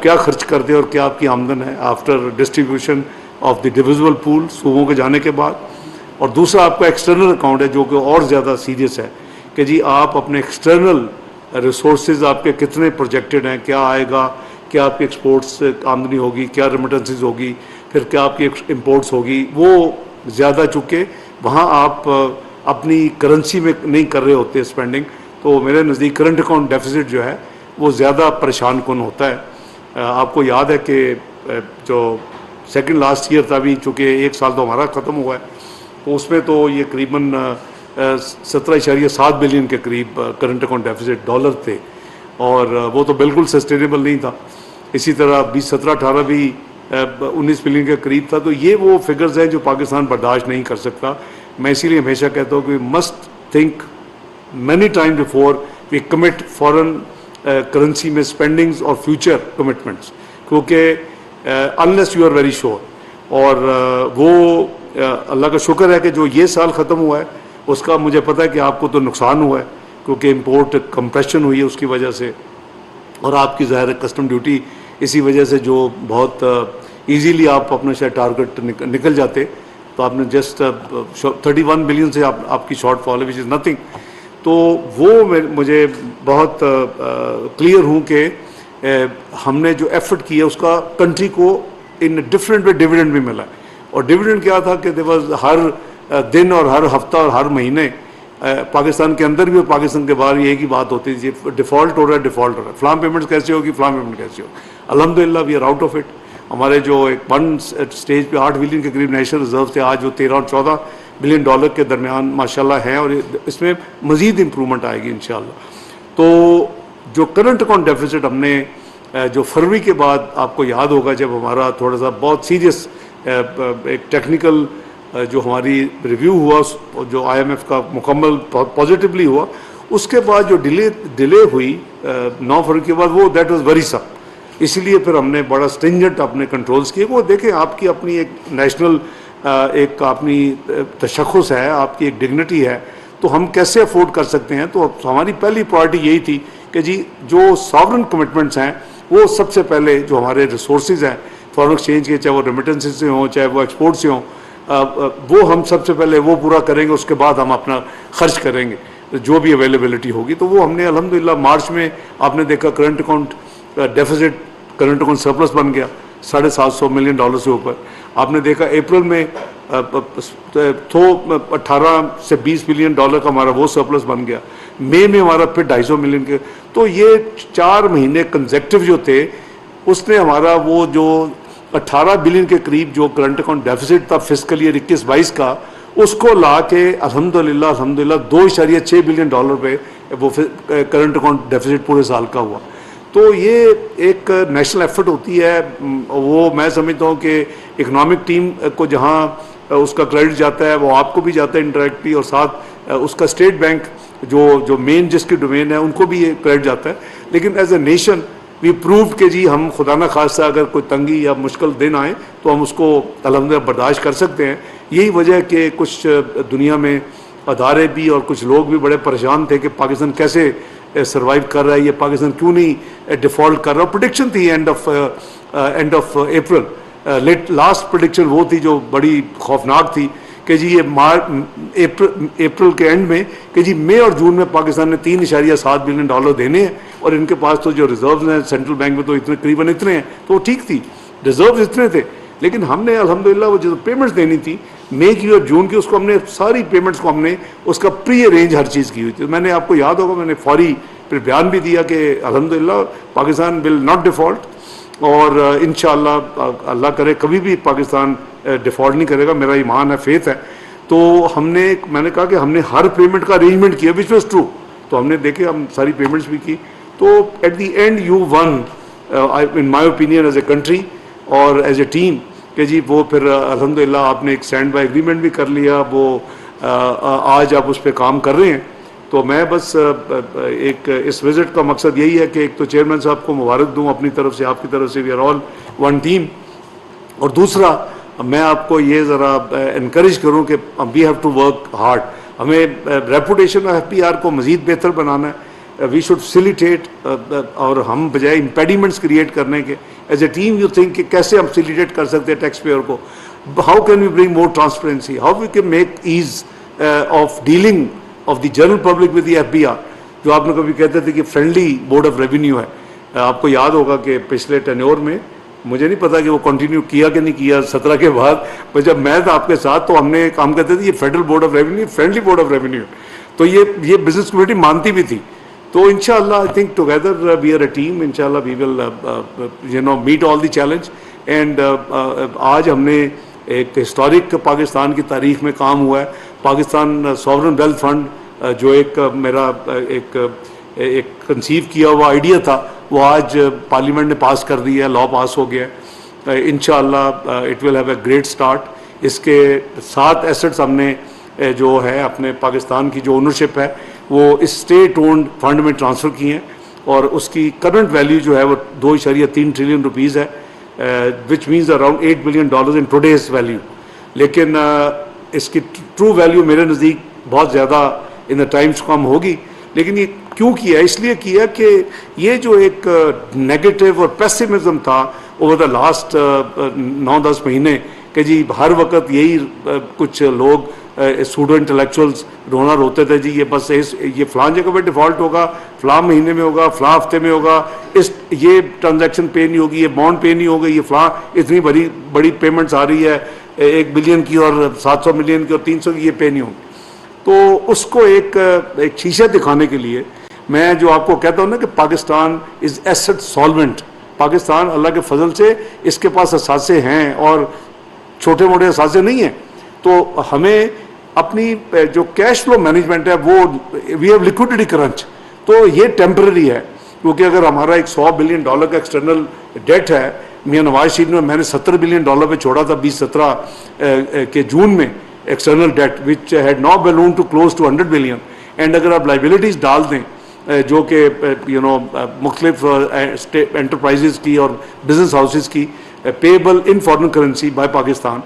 क्या खर्च करते हैं और क्या आपकी आमदन है after distribution of the divisible pool सूबों के जाने के बाद। और दूसरा आपका एक्सटर्नल अकाउंट है जो कि और ज़्यादा सीरियस है कि जी आप अपने एक्सटर्नल रिसोर्सेज आपके कितने प्रोजेक्टेड हैं, क्या आएगा, क्या आपकी एक्सपोर्ट्स आमदनी होगी, क्या रेमिटेंसेज होगी, फिर क्या आपकी इंपोर्ट्स होगी। वो ज़्यादा चूँकि वहाँ आप अपनी करेंसी में नहीं कर रहे होते स्पेंडिंग, तो मेरे नज़दीक करंट अकाउंट डेफिसिट जो है वो ज़्यादा परेशान कुन होता है। आपको याद है कि जो सेकंड लास्ट ईयर था, अभी चूँकि एक साल तो हमारा ख़त्म हुआ है, तो उसमें तो ये करीबन 17.7 बिलियन के करीब करंट अकाउंट डेफिसिट डॉलर थे, और वो तो बिल्कुल सस्टेनेबल नहीं था। इसी तरह 2017-18 भी 19 बिलियन के करीब था। तो ये वो फिगर्स हैं जो पाकिस्तान बर्दाश्त नहीं कर सकता। मैं इसीलिए हमेशा कहता हूँ कि must think many time before we commit foreign currency में स्पेंडिंग्स और फ्यूचर कमिटमेंट्स, क्योंकि unless you are very sure. और वो अल्लाह का शुक्र है कि जो ये साल ख़त्म हुआ है उसका मुझे पता है कि आपको तो नुकसान हुआ है, क्योंकि इम्पोर्ट कंप्रेशन हुई है उसकी वजह से, और आपकी ज़ाहिर कस्टम ड्यूटी इसी वजह से जो बहुत ईजीली आप अपना शायद टारगेट निकल जाते, तो आपने जस्ट 31 बिलियन से आपकी शॉर्टफॉल है विच इज़ नथिंग। तो वो मुझे बहुत क्लियर हूँ कि हमने जो एफर्ट किया उसका कंट्री को इन डिफरेंट वे डिविडेंड भी मिला है। और डिविडेंड क्या था कि देयर वाज हर दिन और हर हफ्ता और हर महीने पाकिस्तान के अंदर भी और पाकिस्तान के बाहर एक ही बात होती थी, डिफ़ॉल्ट हो रहा है, डिफ़ॉल्ट हो रहा है, फ़लाँ पेमेंट्स कैसे होगी, फ़लाँ पेमेंट कैसे होगी। अल्हम्दुलिल्लाह we are out of it. हमारे जो एक वन स्टेज पे 8 बिलियन के करीब नेशनल रिजर्व थे, आज वो 13 और 14 बिलियन डॉलर के दरमियान माशाल्लाह हैं, और इसमें मज़ीद इम्प्रूवमेंट आएगी इंशाल्लाह। तो जो करंट अकाउंट डेफिसिट हमने जो फरवरी के बाद, आपको याद होगा जब हमारा थोड़ा सा बहुत सीरियस एक टेक्निकल जो हमारी रिव्यू हुआ, जो IMF का मुकम्मल पॉजिटिवली हुआ, उसके बाद जो डिले हुई 9 फरवरी के बाद, वो दैट वाज वरीसम। इसीलिए फिर हमने बड़ा स्ट्रिंजेंट अपने कंट्रोल्स किए। वो देखें आपकी अपनी एक नेशनल एक अपनी तशख़्ख़ुस है, आपकी एक डिग्निटी है, तो हम कैसे अफोर्ड कर सकते हैं। तो हमारी पहली प्रायोरिटी यही थी कि जी जो सॉवरन कमिटमेंट्स हैं वो सबसे पहले, जो हमारे रिसोर्सेज हैं फॉरेन एक्सचेंज के, चाहे वो रेमिटेंसेज से हों चाहे वो एक्सपोर्ट से हों, वो हम सबसे पहले वो पूरा करेंगे, उसके बाद हम अपना खर्च करेंगे जो भी अवेलेबिलिटी होगी। तो वो हमने अल्हम्दुलिल्लाह मार्च में आपने देखा current account deficit, current account surplus बन गया $750 मिलियन से ऊपर। आपने देखा अप्रैल में तो 18 से 20 बिलियन डॉलर का हमारा वो सरप्लस बन गया। मई में हमारा फिर 250 मिलियन के। तो ये 4 महीने कंसेक्टिव जो थे, उसने हमारा वो जो 18 बिलियन के करीब जो करंट अकाउंट डेफिसिट था फिस्कल ईयर 21-22 का, उसको ला के अल्हम्दुलिल्लाह 2.6 बिलियन डॉलर पे वो करंट अकाउंट डेफिसिट पूरे साल का हुआ। तो ये एक नेशनल एफर्ट होती है। वो मैं समझता हूँ कि इकोनॉमिक टीम को जहाँ उसका क्रेडिट जाता है वो आपको भी जाता है इंडायरेक्टली, और साथ उसका स्टेट बैंक जो मेन जिसकी डोमेन है उनको भी ये क्रेडिट जाता है। लेकिन as a nation we proved कि जी हम खुदा न खास्ता अगर कोई तंगी या मुश्किल दिन आए तो हम उसको अल्हम्दुलिल्लाह बर्दाश्त कर सकते हैं। यही वजह है कि कुछ दुनिया में अदारे भी और कुछ लोग भी बड़े परेशान थे कि पाकिस्तान कैसे सर्वाइव कर रहा है, ये पाकिस्तान क्यों नहीं डिफ़ॉल्ट कर रहा। प्रेडिक्शन थी end of April, last prediction वो थी जो बड़ी खौफनाक थी कि जी ये अप्रैल के एंड में कि जी मई और जून में पाकिस्तान ने 3.7 बिलियन डॉलर देने हैं, और इनके पास तो जो रिजर्व्स हैं सेंट्रल बैंक में तो इतने करीबन इतने हैं, तो ठीक थी, रिजर्व्स इतने थे। लेकिन हमने अल्हम्दुलिल्लाह वो जो पेमेंट्स देनी थी मई की और जून की, उसको हमने सारी पेमेंट्स को हमने उसका प्री अरेंज हर चीज़ की हुई थी। मैंने आपको याद होगा मैंने फौरी फिर बयान भी दिया कि अल्हम्दुलिल्लाह पाकिस्तान विल नॉट डिफ़ॉल्ट, और इंशाअल्लाह अल्लाह करे कभी भी पाकिस्तान डिफ़ॉल्ट नहीं करेगा, मेरा ईमान है, फेथ है। तो मैंने कहा कि हमने हर पेमेंट का अरेंजमेंट किया विच वॉज ट्रू। तो हमने देखे, हम सारी पेमेंट्स भी की। तो at the end you won in my opinion as a country और एज ए टीम कि जी वो फिर अल्हम्दुलिल्लाह आपने एक स्टैंड बाय एग्रीमेंट भी कर लिया, वो आज आप उस पर काम कर रहे हैं। तो मैं बस एक इस विज़िट का मकसद यही है कि एक तो चेयरमैन साहब को मुबारक दूं अपनी तरफ से, आपकी तरफ से, we are all one team. और दूसरा मैं आपको ये ज़रा इनकरेज करूं कि we have to work hard. हमें रेपुटेशन ऑफ FPR को मज़ीद बेहतर बनाना है। वी शुड फैसिलिटेट, और हम बजाय इम्पेडिमेंट्स क्रिएट करने के as a team you think कि कैसे हम फैसिलिटेट कर सकते हैं टैक्स पेयर को, how can we bring more transparency, how we can make ease of dealing of the general public with the FBR, जो आपने कभी कहते थे कि फ्रेंडली बोर्ड ऑफ रेवेन्यू है। आपको याद होगा कि पिछले टेन्योर में, मुझे नहीं पता कि वो कंटिन्यू किया कि नहीं किया 17 के बाद, पर जब मैं था आपके साथ तो हमने काम करते थे ये Federal Board of Revenue friendly board of revenue, तो ये बिजनेस कम्युनिटी मानती भी थी। तो इंशाल्लाह I think together we are a team, इंशाल्लाह we will meet all the challenge. And आज हमने एक हिस्टोरिक पाकिस्तान की तारीख में काम हुआ है, पाकिस्तान सॉवरन वेल्थ फंड, जो एक मेरा एक कंसीव किया हुआ आइडिया था, वो आज पार्लियामेंट ने पास कर दिया है, लॉ पास हो गया है। इंशाल्लाह it will have a great start. इसके 7 एसेट्स हमने जो है अपने पाकिस्तान की जो ओनरशिप है वो इस स्टेट ओन्ड फंड में ट्रांसफ़र की हैं, और उसकी करंट वैल्यू जो है वो 2.3 ट्रिलियन रुपीज़ है, which means around $8 billion in today's value. लेकिन इसकी ट्रू वैल्यू मेरे नज़दीक बहुत ज़्यादा इन द टाइम्स कम होगी। लेकिन ये क्यों किया? इसलिए किया कि ये जो एक नेगेटिव और पेसिमिज्म था ओवर द लास्ट 9-10 महीने कि जी हर वक्त यही कुछ लोग सूडो इंटेलेक्चुअल्स रोना रोते थे, जी ये बस ये फ़लाँ जगह पे डिफ़ॉल्ट होगा, फ़लाँ महीने में होगा, फ़लाँ हफ्ते में होगा, ये ट्रांजैक्शन पे नहीं होगी, ये बॉन्ड पे नहीं होगी, ये फ़लाँ इतनी बड़ी पेमेंट्स आ रही है 1 बिलियन की और 700 मिलियन की और 300 की, ये पे नहीं होगी। तो उसको एक शीशा दिखाने के लिए मैं जो आपको कहता हूँ ना कि Pakistan is asset solvent, Pakistan अल्लाह के फजल से इसके पास असासे हैं और छोटे मोटे असासे नहीं हैं। तो हमें अपनी जो कैश फ्लो मैनेजमेंट है वो वी हैव लिक्विडिटी क्रंच, तो ये टेम्पररी है, क्योंकि अगर हमारा एक $100 बिलियन का एक्सटर्नल डेट है, मियां नवाज शरीफ ने मैंने $70 बिलियन पे छोड़ा था 2017 के जून में external debt which had not balloon to close to 100 billion. And अगर आप लाइबिलिटीज़ डाल दें जो कि मुख्तलिफ एंटरप्राइजेज़ की और बिजनेस हाउसेज की payable in foreign currency by Pakistan,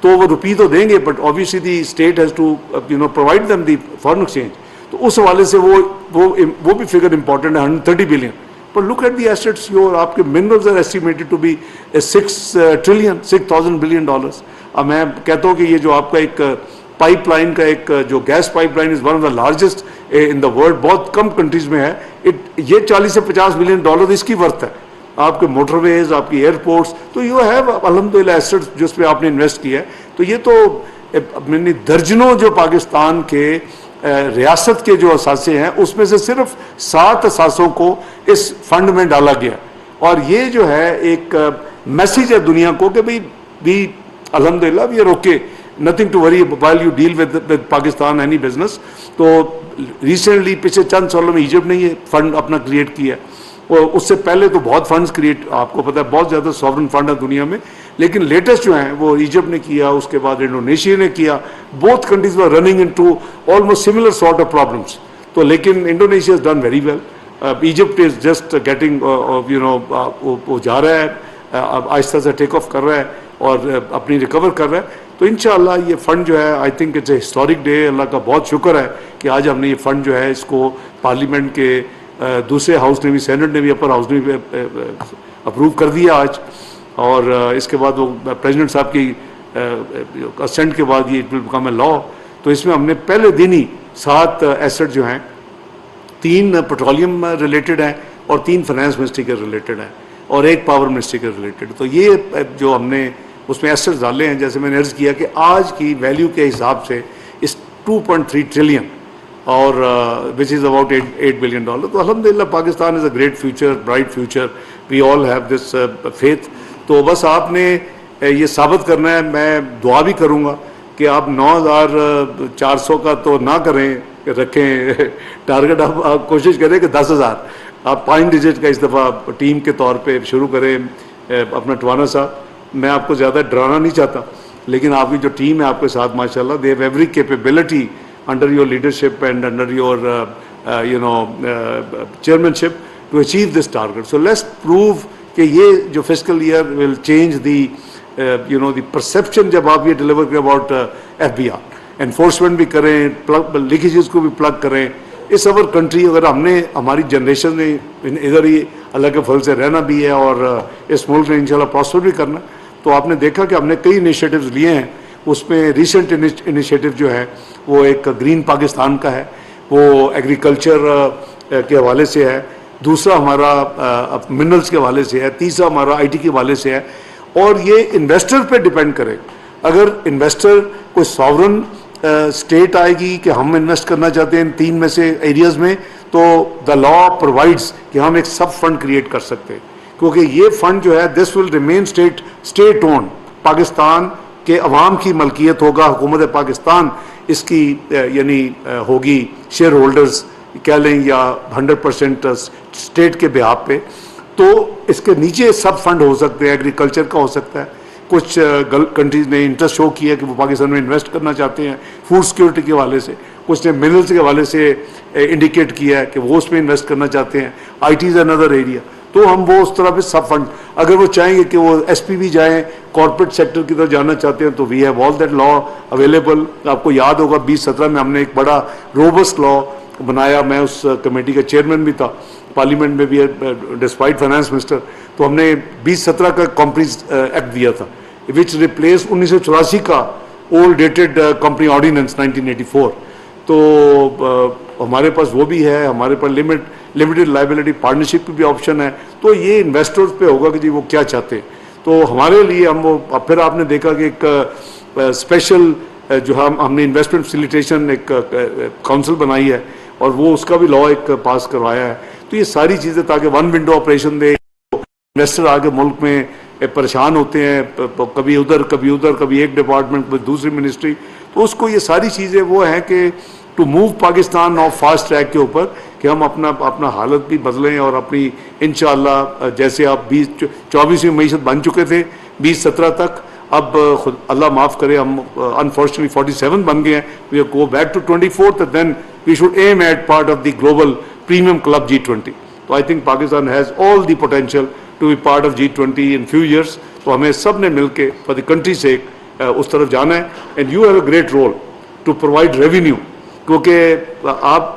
तो वो रुपी तो देंगे but obviously the state has to provide them the foreign exchange. तो उस हवाले से वो भी फिगर इंपॉर्टेंट है 130 बिलियन। पर look at the assets, your आपके minerals are estimated to be 6,000 billion dollars. अब मैं कहता हूँ कि ये जो आपका एक पाइपलाइन का एक जो gas pipeline is one of the largest in the world, बहुत कम कंट्रीज़ में है, ये 40 से 50 बिलियन डॉलर इसकी वर्थ है। आपके मोटरवेज, आपकी एयरपोर्ट्स, तो यू हैव अल्हम्दुलिल्लाह एसेट्स जिस पे आपने इन्वेस्ट किया है। तो ये तो मैंने दर्जनों जो पाकिस्तान के रियासत के जो असासे हैं उसमें से सिर्फ 7 असासों को इस फंड में डाला गया, और ये जो है एक मैसेज है दुनिया को कि भाई अल्हम्दुलिल्लाह we are okay, nothing to worry while you deal with Pakistan any business. तो रिसेंटली पिछले चंद सालों में इजिप्ट ने ये फंड अपना क्रिएट किया, और उससे पहले तो बहुत फंड्स क्रिएट, आपको पता है बहुत ज़्यादा सॉवरन फंड है दुनिया में, लेकिन लेटेस्ट जो हैं वो इजिप्ट ने किया, उसके बाद इंडोनेशिया ने किया। Both countries were running into almost similar sort of problems. तो लेकिन Indonesia is done very well, Egypt is just getting वो जा रहा है, आहिस्ता से टेक ऑफ कर रहा है और अपनी रिकवर कर रहा है। तो इंशाअल्लाह ये फ़ंड जो है I think it's a historic day, अल्लाह का बहुत शुक्र है कि आज हमने ये फ़ंड जो है इसको पार्लियामेंट के दूसरे हाउस ने भी, सेनेट ने भी, अपर हाउस ने भी अप्रूव कर दिया आज, और इसके बाद वो प्रेसिडेंट साहब की कंसेंट के बाद ये it will become a law. तो इसमें हमने पहले दिन ही 7 एसेट जो हैं, 3 पेट्रोलियम रिलेटेड हैं और 3 फाइनेंस मिनिस्ट्री के रिलेटेड हैं और 1 पावर मिनिस्ट्री के रिलेटेड। तो ये जो हमने उसमें एसेट्स डाले हैं, जैसे मैंने अर्ज़ किया कि आज की वैल्यू के हिसाब से इस 2.3 ट्रिलियन और विच इज़ अबाउट $8 बिलियन। तो अल्हम्दुलिल्लाह Pakistan is a great future, bright future, we all have this faith. तो बस आपने ये साबित करना है, मैं दुआ भी करूँगा कि आप 9,400 का तो ना करें, रखें टारगेट, आप कोशिश करें कि 10,000 आप 5 डिजिट का इस दफ़ा टीम के तौर पे शुरू करें। अपना टवाना साहब, मैं आपको ज़्यादा डराना नहीं चाहता, लेकिन आपकी जो टीम है आपके साथ माशाल्लाह, they have every capability under your leadership and under your chairmanship to achieve this target. So let's prove कि ये जो fiscal year will change the the perception जब आप ये deliver करें about FBR, enforcement भी करें, लीकेजेस को भी प्लग करें, इस अवर कंट्री, अगर हमने हमारी जनरेशन ने इधर ही अल्लाह के फल से रहना भी है और इस मुल्क ने इंशाल्लाह प्रॉस्पर भी करना, तो आपने देखा कि हमने कई इनिशिएटिव्स लिए हैं। उसमें रिसेंट इनिशिएटिव जो है वो एक ग्रीन पाकिस्तान का है, वो एग्रीकल्चर के हवाले से है, दूसरा हमारा मिनरल्स के हवाले से है, तीसरा हमारा IT के हवाले से है। और ये इन्वेस्टर पे डिपेंड करे। अगर इन्वेस्टर कोई सॉवरन स्टेट आएगी कि हम इन्वेस्ट करना चाहते हैं इन 3 में से एरियाज में, तो द लॉ प्रोवाइड्स कि हम एक सब फंड क्रिएट कर सकते हैं, क्योंकि ये फंड जो है this will remain state own, Pakistan के अवाम की मलकियत होगा, हुकूमत पाकिस्तान इसकी यानी होगी, शेयर होल्डर्स कह लें या 100% स्टेट के बिहाफ पे। तो इसके नीचे सब फंड हो सकते हैं, एग्रीकल्चर का हो सकता है, कुछ कंट्रीज ने इंटरेस्ट शो किया कि वो पाकिस्तान में इन्वेस्ट करना चाहते हैं फूड सिक्योरिटी के हवाले से, कुछ ने मिनरल्स के हवाले से इंडिकेट किया है कि वो उसमें इन्वेस्ट करना चाहते हैं, IT इज अनदर एरिया। तो हम वो उस तरह पे सब फंड, अगर वो चाहेंगे कि वो SPV जाएं, कॉर्पोरेट सेक्टर की तरफ जाना चाहते हैं, तो we have all that law available. आपको याद होगा 2017 में हमने एक बड़ा रोबस्ट लॉ बनाया, मैं उस कमेटी का चेयरमैन भी था, पार्लियामेंट में भी डिस्पाइट फाइनेंस मिनिस्टर। तो हमने 2017 का कॉम्पनीज एक्ट दिया था, विच रिप्लेस 1984 का ओल्ड डेटेड कंपनी ऑर्डिनेंस 1984। तो हमारे पास वो भी है, हमारे पास लिमिटेड लाइबिलिटी पार्टनरशिप की भी ऑप्शन है। तो ये इन्वेस्टर्स पे होगा कि जी वो क्या चाहते हैं। तो हमारे लिए हम वो, फिर आपने देखा कि एक स्पेशल जो हमने इन्वेस्टमेंट फैसिलिटेशन एक काउंसिल बनाई है और वो उसका भी लॉ एक पास करवाया है। तो ये सारी चीज़ें ताकि वन विंडो ऑपरेशन दे, इन्वेस्टर आगे मुल्क में परेशान होते हैं, कभी उधर कभी एक डिपार्टमेंट कभी दूसरी मिनिस्ट्री, तो उसको ये सारी चीज़ें वो हैं कि टू मूव पाकिस्तान और फास्ट ट्रैक के ऊपर कि हम अपना हालत भी बदलें और अपनी इंशाअल्लाह जैसे आप 24वीं मीशत बन चुके थे 2017 तक, अब खुद अल्लाह माफ़ करे हम अनफॉर्चुनेटली 47 बन गए हैं, we go back to 24th, then we should aim at part of the global premium club G20। तो I think Pakistan has all the potential to be part of G20 in few years. तो हमें सब ने मिल के for the country से उस तरफ जाना है। And you have a great role to provide revenue, क्योंकि आप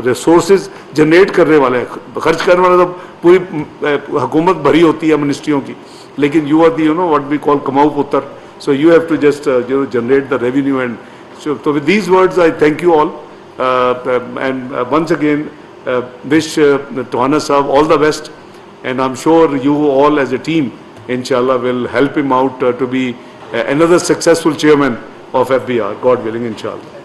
रिसोर्सेज जनरेट करने वाले हैं, खर्च करने वाले तो पूरी हुकूमत भरी होती है मिनिस्ट्रियों की, लेकिन you are the what we call कमाऊ पुत्र, so you have to just generate the revenue. And so with these words I thank you all and once again wish Tohana Sahab all the best, and I'm sure you all as a team inshallah will help him out to be another successful chairman of FBR, God willing, inshallah.